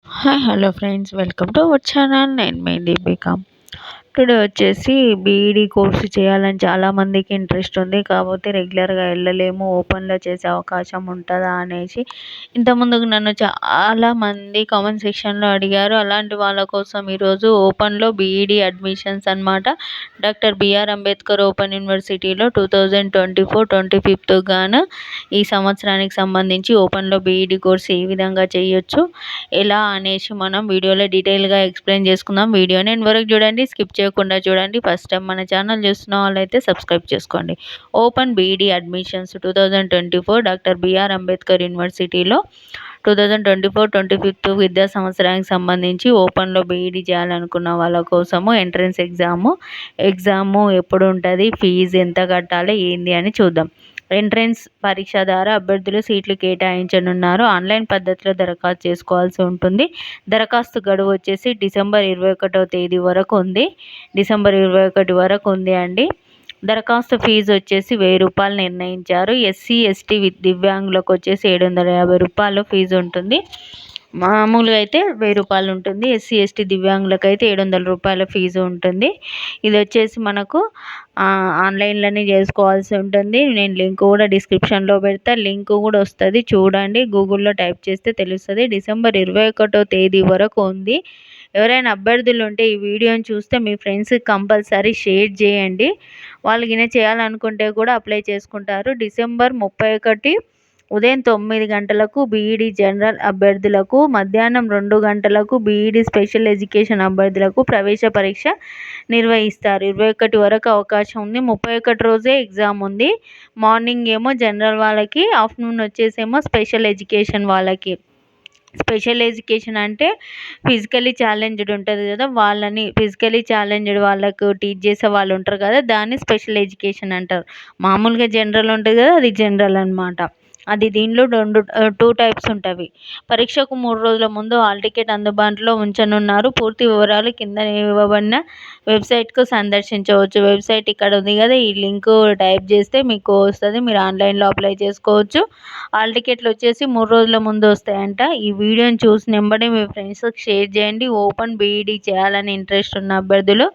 Hi hello friends, welcome to our channel. నేను మీ Deepika. Today వచ్చేసి B Ed course చేయాలని చాలామందికి ఇంట్రెస్ట్ ఉంది. కాకపోతే రెగ్యులర్గా వెళ్ళలేము, ఓపెన్లో చేసే అవకాశం ఉంటుందా అనేసి ఇంతకుముందుకు నన్ను చాలామంది కామెంట్ సెక్షన్లో అడిగారు. అలాంటి వాళ్ళ కోసం ఈరోజు ఓపెన్లో బీఈడీ అడ్మిషన్స్ అనమాట. డాక్టర్ బిఆర్ అంబేద్కర్ ఓపెన్ యూనివర్సిటీలో 2024-25 గాను ఈ సంవత్సరానికి సంబంధించి ఓపెన్లో బీఈడీ కోర్సు ఏ విధంగా చేయొచ్చు, ఎలా అనేసి మనం వీడియోలో డీటెయిల్గా ఎక్స్ప్లెయిన్ చేసుకుందాం. వీడియోని ఎండ్ వరకు చూడండి, స్కిప్ చేయకుండా చూడండి. ఫస్ట్ టైం మన ఛానల్ చూస్తున్న వాళ్ళైతే సబ్స్క్రైబ్ చేసుకోండి. Open BEd admissions 2024 doctor BR Ambedkar యూనివర్సిటీలో 2024-25 విద్యా సంవత్సరానికి సంబంధించి ఓపెన్లో బీఈడీ చేయాలనుకున్న వాళ్ళ కోసము ఎంట్రన్స్ ఎగ్జాము ఎప్పుడు ఉంటుంది, ఫీజు ఎంత కట్టాలి, ఏంది అని చూద్దాం. ఎంట్రన్స్ పరీక్ష ద్వారా అభ్యర్థులు సీట్లు కేటాయించనున్నారు. ఆన్లైన్ పద్ధతిలో దరఖాస్తు చేసుకోవాల్సి ఉంటుంది. దరఖాస్తు గడువు వచ్చేసి డిసెంబర్ 21 వరకు ఉంది. డిసెంబర్ 21 వరకు ఉంది అండి. దరఖాస్తు ఫీజు వచ్చేసి 1000 రూపాయలు నిర్ణయించారు. ఎస్సీ ఎస్టీ దివ్యాంగులకు వచ్చేసి 750 రూపాయలు ఫీజు ఉంటుంది. మామూలుగా అయితే 1000 రూపాయలు ఉంటుంది. ఎస్సీ ఎస్టీ దివ్యాంగులకు అయితే 700 రూపాయల ఫీజు ఉంటుంది. ఇది వచ్చేసి మనకు ఆన్లైన్లోనే చేసుకోవాల్సి ఉంటుంది. నేను లింక్ కూడా డిస్క్రిప్షన్లో పెడతా, లింక్ కూడా వస్తుంది, చూడండి. గూగుల్లో టైప్ చేస్తే తెలుస్తుంది. డిసెంబర్ 21 వరకు ఉంది. ఎవరైనా అభ్యర్థులు ఉంటే ఈ వీడియోని చూస్తే మీ ఫ్రెండ్స్కి కంపల్సరీ షేర్ చేయండి. వాళ్ళకి చేయాలనుకుంటే కూడా అప్లై చేసుకుంటారు. డిసెంబర్ 31 ఉదయం 9 గంటలకు బీఈడీ జనరల్ అభ్యర్థులకు, మధ్యాహ్నం 2 గంటలకు బీఈడీ స్పెషల్ ఎడ్యుకేషన్ అభ్యర్థులకు ప్రవేశ పరీక్ష నిర్వహిస్తారు. 21 వరకు అవకాశం ఉంది. 31 రోజే ఎగ్జామ్ ఉంది. మార్నింగ్ ఏమో జనరల్ వాళ్ళకి, ఆఫ్టర్నూన్ వచ్చేసేమో స్పెషల్ ఎడ్యుకేషన్ వాళ్ళకి. స్పెషల్ ఎడ్యుకేషన్ అంటే ఫిజికలీ ఛాలెంజ్డ్ ఉంటుంది కదా, ఫిజికలీ ఛాలెంజ్డ్ వాళ్ళకు టీచ్ చేసే వాళ్ళు ఉంటారు కదా, దాన్ని స్పెషల్ ఎడ్యుకేషన్ అంటారు. మామూలుగా జనరల్ ఉంటుంది కదా, అది జనరల్ అనమాట. అది దీనిలో 2 టైప్స్ ఉంటాయి. పరీక్షకు 3 రోజుల ముందు హాల్ టికెట్ అందుబాటులో ఉంచనున్నారు. పూర్తి వివరాలు కింద ఇవ్వబడిన వెబ్సైట్కు సందర్శించవచ్చు. వెబ్సైట్ ఇక్కడ ఉంది కదా, ఈ లింక్ టైప్ చేస్తే మీకు వస్తుంది. మీరు ఆన్లైన్లో అప్లై చేసుకోవచ్చు. హాల్ టికెట్లు వచ్చేసి 3 రోజుల ముందు వస్తాయంట. ఈ వీడియోని చూసి వెంబడి మీ ఫ్రెండ్స్కి షేర్ చేయండి. ఓపెన్ బీఈడీ చేయాలని ఇంట్రెస్ట్ ఉన్న అభ్యర్థులు,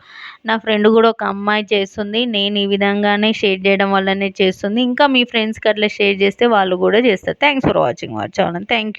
నా ఫ్రెండ్ కూడా ఒక అమ్మాయి చేస్తుంది, నేను ఈ విధంగానే షేర్ చేయడం వల్లనే చేస్తుంది. ఇంకా మీ ఫ్రెండ్స్కి అట్లా షేర్ చేస్తే వాళ్ళు కూడా చేస్తారు. Thanks for watching our channel. Thank you.